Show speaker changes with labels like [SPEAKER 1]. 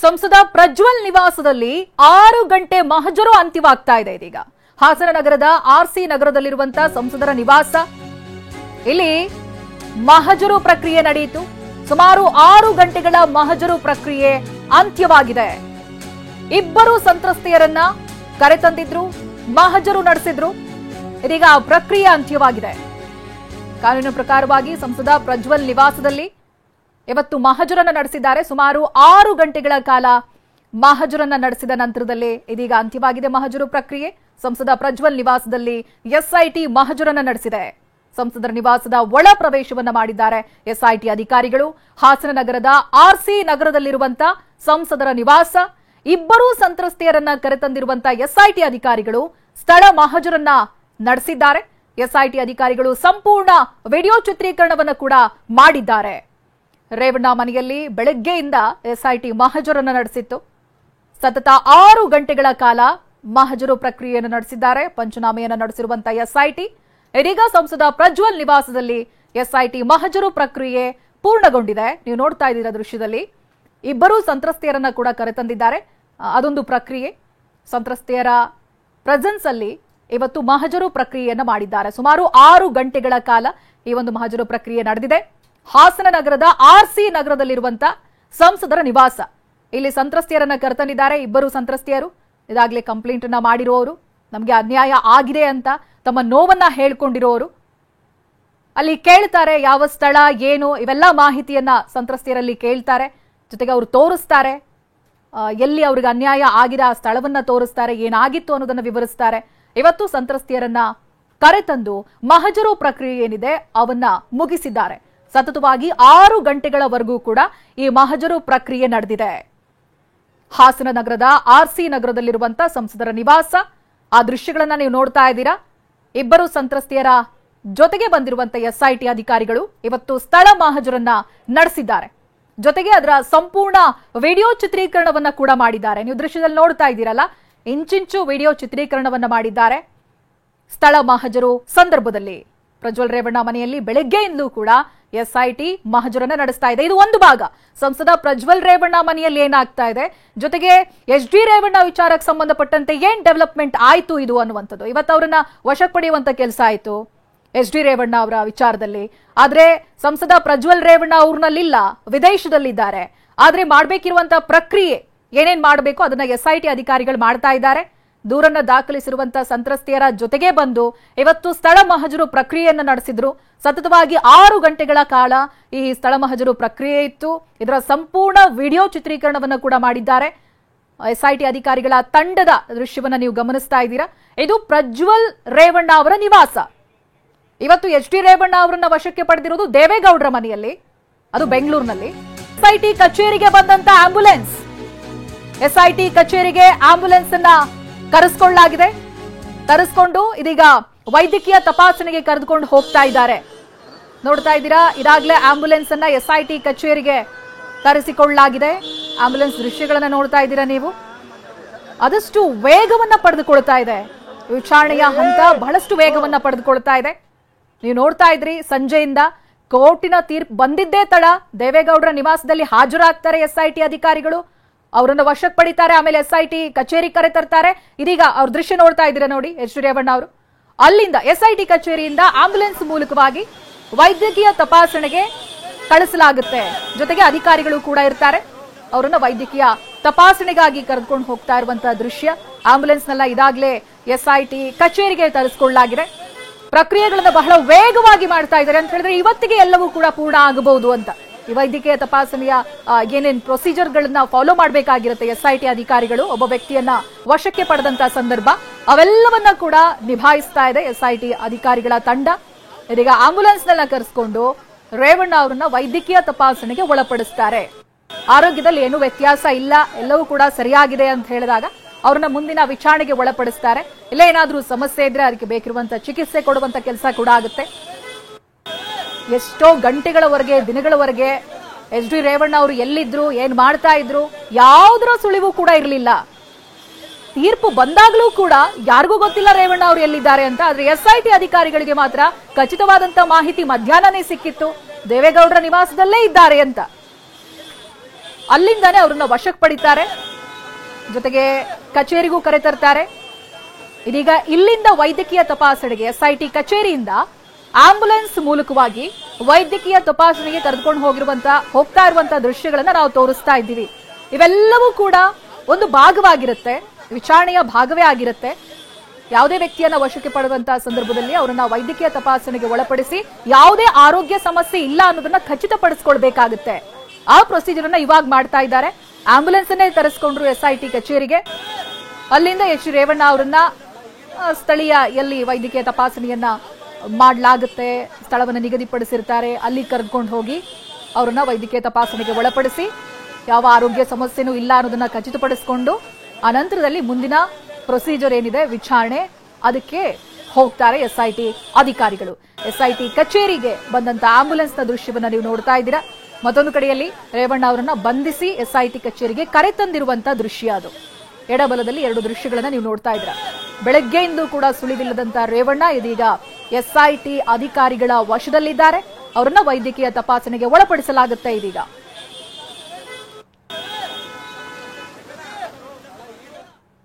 [SPEAKER 1] ಸಂಸದ ಪ್ರಜ್ವಲ್ ನಿವಾಸದಲ್ಲಿ 6 ಗಂಟೆ ಮಹಜರು ಅಂತ್ಯವಾಗ್ತಾ ಇದೆ ಇದೀಗ. ಹಾಸನ ನಗರದ ಆರ್ಸಿ ನಗರದಲ್ಲಿರುವಂತಹ ಸಂಸದರ ನಿವಾಸ, ಇಲ್ಲಿ ಮಹಜರು ಪ್ರಕ್ರಿಯೆ ನಡೆಯಿತು. ಸುಮಾರು 6 ಗಂಟೆಗಳ ಮಹಜರು ಪ್ರಕ್ರಿಯೆ ಅಂತ್ಯವಾಗಿದೆ. ಇಬ್ಬರು ಸಂತ್ರಸ್ತೆಯರನ್ನ ಕರೆತಂದಿದ್ರು, ಮಹಜರು ನಡೆಸಿದ್ರು. ಇದೀಗ ಪ್ರಕ್ರಿಯೆ ಅಂತ್ಯವಾಗಿದೆ. ಕಾನೂನು ಪ್ರಕಾರವಾಗಿ ಸಂಸದ ಪ್ರಜ್ವಲ್ ನಿವಾಸದಲ್ಲಿ ಇವತ್ತು ಮಹಜರನ್ನ ನಡೆಸಿದ್ದಾರೆ. ಸುಮಾರು 6 ಗಂಟೆಗಳ ಕಾಲ ಮಹಜರನ್ನ ನಡೆಸಿದ ನಂತರದಲ್ಲಿ ಇದೀಗ ಅಂತ್ಯವಾಗಿದೆ ಮಹಜರು ಪ್ರಕ್ರಿಯೆ. ಸಂಸದ ಪ್ರಜ್ವಲ್ ನಿವಾಸದಲ್ಲಿ ಎಸ್ಐಟಿ ಮಹಜರನ್ನ ನಡೆಸಿದೆ. ಸಂಸದರ ನಿವಾಸದ ಒಳ ಪ್ರವೇಶವನ್ನ ಮಾಡಿದ್ದಾರೆ ಎಸ್ಐಟಿ ಅಧಿಕಾರಿಗಳು. ಹಾಸನ ನಗರದ ಆರ್ಸಿ ನಗರದಲ್ಲಿರುವಂತಹ ಸಂಸದರ ನಿವಾಸ, ಇಬ್ಬರು ಸಂತ್ರಸ್ತೆಯರನ್ನ ಕರೆತಂದಿರುವಂತಹ ಎಸ್ಐಟಿ ಅಧಿಕಾರಿಗಳು ಸ್ಥಳ ಮಹಜರನ್ನ ನಡೆಸಿದ್ದಾರೆ. ಎಸ್ಐಟಿ ಅಧಿಕಾರಿಗಳು ಸಂಪೂರ್ಣ ವಿಡಿಯೋ ಚಿತ್ರೀಕರಣವನ್ನು ಕೂಡ ಮಾಡಿದ್ದಾರೆ. ರೇವಣ್ಣ ಮನೆಯಲ್ಲಿ ಬೆಳಗ್ಗೆಯಿಂದ ಎಸ್ಐಟಿ ಮಹಜರನ್ನು ನಡೆಸಿತ್ತು. ಸತತ 6 ಗಂಟೆಗಳ ಕಾಲ ಮಹಜರು ಪ್ರಕ್ರಿಯೆಯನ್ನು ನಡೆಸಿದ್ದಾರೆ. ಪಂಚನಾಮೆಯನ್ನು ನಡೆಸಿರುವಂತಹ ಎಸ್ಐಟಿ ಇದೀಗ ಸಂಸದ ಪ್ರಜ್ವಲ್ ನಿವಾಸದಲ್ಲಿ ಎಸ್ಐಟಿ ಮಹಜರು ಪ್ರಕ್ರಿಯೆ ಪೂರ್ಣಗೊಂಡಿದೆ. ನೀವು ನೋಡ್ತಾ ಇದ್ದೀರಾ ದೃಶ್ಯದಲ್ಲಿ ಇಬ್ಬರು ಸಂತ್ರಸ್ತೆಯರನ್ನ ಕೂಡ ಕರೆತಂದಿದ್ದಾರೆ. ಅದೊಂದು ಪ್ರಕ್ರಿಯೆ. ಸಂತ್ರಸ್ತೆಯರ ಪ್ರೆಸೆನ್ಸ್ ಅಲ್ಲಿ ಇವತ್ತು ಮಹಜರು ಪ್ರಕ್ರಿಯೆಯನ್ನು ಮಾಡಿದ್ದಾರೆ. ಸುಮಾರು 6 ಗಂಟೆಗಳ ಕಾಲ ಈ ಒಂದು ಮಹಜರು ಪ್ರಕ್ರಿಯೆ ನಡೆದಿದೆ. ಹಾಸನ ನಗರದ ಆರ್ಸಿ ನಗರದಲ್ಲಿರುವಂತಹ ಸಂಸದರ ನಿವಾಸ, ಇಲ್ಲಿ ಸಂತ್ರಸ್ತೆಯರನ್ನ ಕರೆತಂದಿದ್ದಾರೆ. ಇಬ್ಬರು ಸಂತ್ರಸ್ತೆಯರು ಇದಾಗಲೇ ಕಂಪ್ಲೇಂಟ್ ಅನ್ನ ಮಾಡಿರುವವರು, ನಮಗೆ ಅನ್ಯಾಯ ಆಗಿದೆ ಅಂತ ತಮ್ಮ ನೋವನ್ನ ಹೇಳ್ಕೊಂಡಿರೋರು. ಅಲ್ಲಿ ಕೇಳ್ತಾರೆ ಯಾವ ಸ್ಥಳ ಏನು ಇವೆಲ್ಲ ಮಾಹಿತಿಯನ್ನ ಸಂತ್ರಸ್ತೆಯರಲ್ಲಿ ಕೇಳ್ತಾರೆ. ಜೊತೆಗೆ ಅವರು ತೋರಿಸ್ತಾರೆ ಎಲ್ಲಿ ಅವ್ರಿಗೆ ಅನ್ಯಾಯ ಆಗಿದೆ ಆ ಸ್ಥಳವನ್ನ ತೋರಿಸ್ತಾರೆ, ಏನಾಗಿತ್ತು ಅನ್ನೋದನ್ನ ವಿವರಿಸ್ತಾರೆ. ಇವತ್ತು ಸಂತ್ರಸ್ತೆಯರನ್ನ ಕರೆತಂದು ಮಹಜರು ಪ್ರಕ್ರಿಯೆ ಏನಿದೆ ಅವನ್ನ ಮುಗಿಸಿದ್ದಾರೆ. ಸತತವಾಗಿ 6 ಗಂಟೆಗಳವರೆಗೂ ಕೂಡ ಈ ಮಹಜರು ಪ್ರಕ್ರಿಯೆ ನಡೆದಿದೆ. ಹಾಸನ ನಗರದ ಆರ್ಸಿ ನಗರದಲ್ಲಿರುವಂತಹ ಸಂಸದರ ನಿವಾಸ, ಆ ದೃಶ್ಯಗಳನ್ನ ನೀವು ನೋಡ್ತಾ ಇದ್ದೀರಾ. ಇಬ್ಬರು ಸಂತ್ರಸ್ತೆಯರ ಜೊತೆಗೆ ಬಂದಿರುವಂತಹ ಎಸ್ಐಟಿ ಅಧಿಕಾರಿಗಳು ಇವತ್ತು ಸ್ಥಳ ಮಹಜರನ್ನ ನಡೆಸಿದ್ದಾರೆ. ಜೊತೆಗೆ ಅದರ ಸಂಪೂರ್ಣ ವಿಡಿಯೋ ಚಿತ್ರೀಕರಣವನ್ನ ಕೂಡ ಮಾಡಿದ್ದಾರೆ. ನೀವು ದೃಶ್ಯದಲ್ಲಿ ನೋಡ್ತಾ ಇದ್ದೀರಲ್ಲ, ಇಂಚಿಂಚು ವಿಡಿಯೋ ಚಿತ್ರೀಕರಣವನ್ನ ಮಾಡಿದ್ದಾರೆ. ಸ್ಥಳ ಮಹಜರು ಸಂದರ್ಭದಲ್ಲಿ ಪ್ರಜ್ವಲ್ ರೇವಣ್ಣ ಮನೆಯಲ್ಲಿ ಬೆಳಗ್ಗೆಯಿಂದಲೂ ಕೂಡ ಎಸ್ಐಟಿ ಮಹಜರನ್ನ ನಡೆಸ್ತಾ ಇದೆ. ಇದು ಒಂದು ಭಾಗ. ಸಂಸದ ಪ್ರಜ್ವಲ್ ರೇವಣ್ಣ ಮನೆಯಲ್ಲಿ ಏನಾಗ್ತಾ ಇದೆ, ಜೊತೆಗೆ ಎಚ್ ಡಿ ರೇವಣ್ಣ ವಿಚಾರಕ್ಕೆ ಸಂಬಂಧಪಟ್ಟಂತೆ ಏನ್ ಡೆವಲಪ್ಮೆಂಟ್ ಆಯ್ತು ಇದು ಅನ್ನುವಂಥದ್ದು. ಇವತ್ತು ಅವರನ್ನ ವಶಕ್ಕೆ ಪಡೆಯುವಂತ ಕೆಲಸ ಆಯ್ತು ಎಚ್ ಡಿ ರೇವಣ್ಣ ಅವರ ವಿಚಾರದಲ್ಲಿ. ಆದ್ರೆ ಸಂಸದ ಪ್ರಜ್ವಲ್ ರೇವಣ್ಣ ಊರಿನಲ್ಲಿಲ್ಲ, ವಿದೇಶದಲ್ಲಿದ್ದಾರೆ. ಆದ್ರೆ ಮಾಡಬೇಕಿರುವಂತಹ ಪ್ರಕ್ರಿಯೆ ಏನೇನ್ ಮಾಡಬೇಕು ಅದನ್ನ ಎಸ್ಐಟಿ ಅಧಿಕಾರಿಗಳು ಮಾಡ್ತಾ ಇದ್ದಾರೆ. ದೂರನ್ನ ದಾಖಲಿಸಿರುವಂತಹ ಸಂತ್ರಸ್ತೆಯರ ಜೊತೆಗೆ ಬಂದು ಇವತ್ತು ಸ್ಥಳ ಮಹಜರು ಪ್ರಕ್ರಿಯೆಯನ್ನು ನಡೆಸಿದ್ರು. ಸತತವಾಗಿ 6 ಗಂಟೆಗಳ ಕಾಲ ಈ ಸ್ಥಳ ಮಹಜರು ಪ್ರಕ್ರಿಯೆ ಇತ್ತು. ಇದರ ಸಂಪೂರ್ಣ ವಿಡಿಯೋ ಚಿತ್ರೀಕರಣವನ್ನು ಕೂಡ ಮಾಡಿದ್ದಾರೆ. ಎಸ್ಐಟಿ ಅಧಿಕಾರಿಗಳ ತಂಡದ ದೃಶ್ಯವನ್ನ ನೀವು ಗಮನಿಸ್ತಾ ಇದ್ದೀರಾ. ಇದು ಪ್ರಜ್ವಲ್ ರೇವಣ್ಣ ಅವರ ನಿವಾಸ. ಇವತ್ತು ಎಚ್ ಡಿ ರೇವಣ್ಣ ಅವರನ್ನ ವಶಕ್ಕೆ ಪಡೆದಿರೋದು ದೇವೇಗೌಡರ ಮನೆಯಲ್ಲಿ, ಅದು ಬೆಂಗಳೂರಿನಲ್ಲಿ. ಎಸ್ಐಟಿ ಕಚೇರಿಗೆ ಬಂದಂತ ಆಂಬ್ಯುಲೆನ್ಸ್, ಎಸ್ಐಟಿ ಕಚೇರಿಗೆ ಆಂಬ್ಯುಲೆನ್ಸ್ ಅನ್ನ ಕರೆಸಿಕೊಳ್ಳಲಾಗಿದೆ. ಕರೆಸಿಕೊಂಡು ಇದೀಗ ವೈದ್ಯಕೀಯ ತಪಾಸಣೆಗೆ ಕರೆದುಕೊಂಡು ಹೋಗ್ತಾ ಇದ್ದಾರೆ. ನೋಡ್ತಾ ಇದ್ದೀರಾ, ಇದಾಗಲೇ ಆಂಬ್ಯುಲೆನ್ಸ್ ಅನ್ನ ಎಸ್ಐಟಿ ಕಚೇರಿಗೆ ಕರೆಸಿಕೊಳ್ಳಲಾಗಿದೆ. ಆಂಬ್ಯುಲೆನ್ಸ್ ದೃಶ್ಯಗಳನ್ನ ನೋಡ್ತಾ ಇದ್ದೀರಾ ನೀವು. ಅದಷ್ಟು ವೇಗವನ್ನ ಪಡೆದುಕೊಳ್ತಾ ಇದೆ. ವಿಚಾರಣೆಯ ಹಂತ ಬಹಳಷ್ಟು ವೇಗವನ್ನ ಪಡೆದುಕೊಳ್ತಾ ಇದೆ. ನೀವು ನೋಡ್ತಾ ಇದ್ರಿ, ಸಂಜೆಯಿಂದ ಕೋರ್ಟಿನ ತೀರ್ಪು ಬಂದಿದ್ದೇ ತಡ ದೇವೇಗೌಡರ ನಿವಾಸದಲ್ಲಿ ಹಾಜರಾಗ್ತಾರೆ ಎಸ್ಐಟಿ ಅಧಿಕಾರಿಗಳು. ಅವರನ್ನು ವಶಕ್ಕೆ ಪಡಿತಾರೆ. ಆಮೇಲೆ ಎಸ್ಐಟಿ ಕಚೇರಿ ಕರೆ ತರ್ತಾರೆ. ಇದೀಗ ಅವ್ರ ದೃಶ್ಯ ನೋಡ್ತಾ ಇದ್ದೀರಾ ನೋಡಿ, ಎಚ್ ಡಿ ರೇವಣ್ಣ ಅವರು ಅಲ್ಲಿಂದ ಎಸ್ಐಟಿ ಕಚೇರಿಯಿಂದ ಆಂಬ್ಯುಲೆನ್ಸ್ ಮೂಲಕವಾಗಿ ವೈದ್ಯಕೀಯ ತಪಾಸಣೆಗೆ ಕಳಿಸಲಾಗುತ್ತೆ. ಜೊತೆಗೆ ಅಧಿಕಾರಿಗಳು ಕೂಡ ಇರ್ತಾರೆ. ಅವರನ್ನ ವೈದ್ಯಕೀಯ ತಪಾಸಣೆಗಾಗಿ ಕರೆದುಕೊಂಡು ಹೋಗ್ತಾ ಇರುವಂತಹ ದೃಶ್ಯ. ಆಂಬ್ಯುಲೆನ್ಸ್ ನೆಲ್ಲ ಇದಾಗಲೇ ಎಸ್ಐಟಿ ಕಚೇರಿಗೆ ತರಿಸಿಕೊಳ್ಳಲಾಗಿದೆ. ಪ್ರಕ್ರಿಯೆಗಳನ್ನು ಬಹಳ ವೇಗವಾಗಿ ಮಾಡ್ತಾ ಇದ್ದಾರೆ ಅಂತ ಹೇಳಿದ್ರೆ ಇವತ್ತಿಗೆ ಎಲ್ಲವೂ ಕೂಡ ಪೂರ್ಣ ಆಗಬಹುದು ಅಂತ. ಈ ವೈದ್ಯಕೀಯ ತಪಾಸಣೆಯ ಏನೇನ್ ಪ್ರೊಸೀಜರ್ಗಳನ್ನ ಫಾಲೋ ಮಾಡಬೇಕಾಗಿರುತ್ತೆ ಎಸ್ಐಟಿ ಅಧಿಕಾರಿಗಳು ಒಬ್ಬ ವ್ಯಕ್ತಿಯನ್ನ ವಶಕ್ಕೆ ಪಡೆದಂತಹ ಸಂದರ್ಭ, ಅವೆಲ್ಲವನ್ನ ಕೂಡ ನಿಭಾಯಿಸ್ತಾ ಇದೆ ಎಸ್ಐಟಿ ಅಧಿಕಾರಿಗಳ ತಂಡ. ಇದೀಗ ಆಂಬ್ಯುಲೆನ್ಸ್ ನೆಲ್ಲ ಕರೆಸಿಕೊಂಡು ರೇವಣ್ಣ ಅವರನ್ನ ವೈದ್ಯಕೀಯ ತಪಾಸಣೆಗೆ ಒಳಪಡಿಸ್ತಾರೆ. ಆರೋಗ್ಯದಲ್ಲಿ ಏನೂ ವ್ಯತ್ಯಾಸ ಇಲ್ಲ, ಎಲ್ಲವೂ ಕೂಡ ಸರಿಯಾಗಿದೆ ಅಂತ ಹೇಳಿದಾಗ ಅವ್ರನ್ನ ಮುಂದಿನ ವಿಚಾರಣೆಗೆ ಒಳಪಡಿಸ್ತಾರೆ. ಇಲ್ಲ ಏನಾದ್ರೂ ಸಮಸ್ಯೆ ಇದ್ರೆ ಅದಕ್ಕೆ ಬೇಕಿರುವಂತ ಚಿಕಿತ್ಸೆ ಕೊಡುವಂತ ಕೆಲಸ ಕೂಡ ಆಗುತ್ತೆ. ಎಷ್ಟೋ ಗಂಟೆಗಳವರೆಗೆ, ದಿನಗಳವರೆಗೆ ಎಚ್ ಡಿ ರೇವಣ್ಣ ಅವರು ಎಲ್ಲಿದ್ರು, ಏನ್ ಮಾಡ್ತಾ ಇದ್ರು, ಯಾವುದರ ಸುಳಿವು ಕೂಡ ಇರಲಿಲ್ಲ. ತೀರ್ಪು ಬಂದಾಗಲೂ ಕೂಡ ಯಾರಿಗೂ ಗೊತ್ತಿಲ್ಲ ರೇವಣ್ಣ ಅವರು ಎಲ್ಲಿದ್ದಾರೆ ಅಂತ. ಆದ್ರೆ ಎಸ್ಐಟಿ ಅಧಿಕಾರಿಗಳಿಗೆ ಮಾತ್ರ ಖಚಿತವಾದಂತ ಮಾಹಿತಿ ಮಧ್ಯಾಹ್ನನೇ ಸಿಕ್ಕಿತ್ತು, ದೇವೇಗೌಡರ ನಿವಾಸದಲ್ಲೇ ಇದ್ದಾರೆ ಅಂತ. ಅಲ್ಲಿಂದಾನೇ ಅವರನ್ನ ವಶಕ್ಕೆ ಪಡಿತಾರೆ, ಜೊತೆಗೆ ಕಚೇರಿಗೂ ಕರೆತರ್ತಾರೆ. ಇದೀಗ ಇಲ್ಲಿಂದ ವೈದ್ಯಕೀಯ ತಪಾಸಣೆಗೆ ಎಸ್ಐಟಿ ಕಚೇರಿಯಿಂದ ಆಂಬ್ಯುಲೆನ್ಸ್ ಮೂಲಕವಾಗಿ ವೈದ್ಯಕೀಯ ತಪಾಸಣೆಗೆ ಕರೆದುಕೊಂಡು ಹೋಗ್ತಾ ಇರುವಂತಹ ದೃಶ್ಯಗಳನ್ನ ನಾವು ತೋರಿಸ್ತಾ ಇದ್ದೀವಿ. ಇವೆಲ್ಲವೂ ಕೂಡ ಒಂದು ಭಾಗವಾಗಿರುತ್ತೆ, ವಿಚಾರಣೆಯ ಭಾಗವೇ ಆಗಿರುತ್ತೆ. ಯಾವುದೇ ವ್ಯಕ್ತಿಯನ್ನ ವಶಕ್ಕೆ ಪಡೆದಂತಹ ಸಂದರ್ಭದಲ್ಲಿ ಅವರನ್ನ ವೈದ್ಯಕೀಯ ತಪಾಸಣೆಗೆ ಒಳಪಡಿಸಿ ಯಾವುದೇ ಆರೋಗ್ಯ ಸಮಸ್ಯೆ ಇಲ್ಲ ಅನ್ನೋದನ್ನ ಖಚಿತಪಡಿಸಿಕೊಳ್ಬೇಕಾಗುತ್ತೆ. ಆ ಪ್ರೊಸೀಜರ್ ಅನ್ನ ಇವಾಗ ಮಾಡ್ತಾ ಇದ್ದಾರೆ. ಆಂಬ್ಯುಲೆನ್ಸ್ ಅನ್ನೇ ತರಿಸಿಕೊಂಡ್ರು ಎಸ್ಐಟಿ ಕಚೇರಿಗೆ. ಅಲ್ಲಿಂದ ಎಚ್ ರೇವಣ್ಣ ಅವರನ್ನ ಸ್ಥಳೀಯ ಎಲ್ಲಿ ವೈದ್ಯಕೀಯ ತಪಾಸಣೆಯನ್ನ ಮಾಡಲಾಗುತ್ತೆ, ಸ್ಥಳವನ್ನು ನಿಗದಿಪಡಿಸಿರ್ತಾರೆ, ಅಲ್ಲಿ ಕರೆದುಕೊಂಡು ಹೋಗಿ ಅವರನ್ನ ವೈದ್ಯಕೀಯ ತಪಾಸಣೆಗೆ ಒಳಪಡಿಸಿ ಯಾವ ಆರೋಗ್ಯ ಸಮಸ್ಯೆನೂ ಇಲ್ಲ ಅನ್ನೋದನ್ನ ಖಚಿತಪಡಿಸಿಕೊಂಡು ಅನಂತರದಲ್ಲಿ ಮುಂದಿನ ಪ್ರೊಸೀಜರ್ ಏನಿದೆ ವಿಚಾರಣೆ ಅದಕ್ಕೆ ಹೋಗ್ತಾರೆ ಎಸ್ಐಟಿ ಅಧಿಕಾರಿಗಳು. ಎಸ್ಐಟಿ ಕಚೇರಿಗೆ ಬಂದಂತ ಆಂಬ್ಯುಲೆನ್ಸ್ ನ ದೃಶ್ಯವನ್ನ ನೀವು ನೋಡ್ತಾ ಇದ್ದೀರಾ. ಮತ್ತೊಂದು ಕಡೆಯಲ್ಲಿ ರೇವಣ್ಣ ಅವರನ್ನ ಬಂಧಿಸಿ ಎಸ್ಐಟಿ ಕಚೇರಿಗೆ ಕರೆತಂದಿರುವಂತಹ ದೃಶ್ಯ ಅದು. ಎಡಬಲದಲ್ಲಿ 2 ದೃಶ್ಯಗಳನ್ನ ನೀವು ನೋಡ್ತಾ ಇದ್ದೀರಾ. ಬೆಳಗ್ಗೆಯಿಂದ ಕೂಡ ಸುಳಿವಿಲ್ಲದಂತ ರೇವಣ್ಣ ಇದೀಗ ಎಸ್ಐಟಿ ಅಧಿಕಾರಿಗಳ ವಶದಲ್ಲಿದ್ದಾರೆ. ಅವರನ್ನ ವೈದ್ಯಕೀಯ ತಪಾಸಣೆಗೆ ಒಳಪಡಿಸಲಾಗುತ್ತೆ ಇದೀಗ.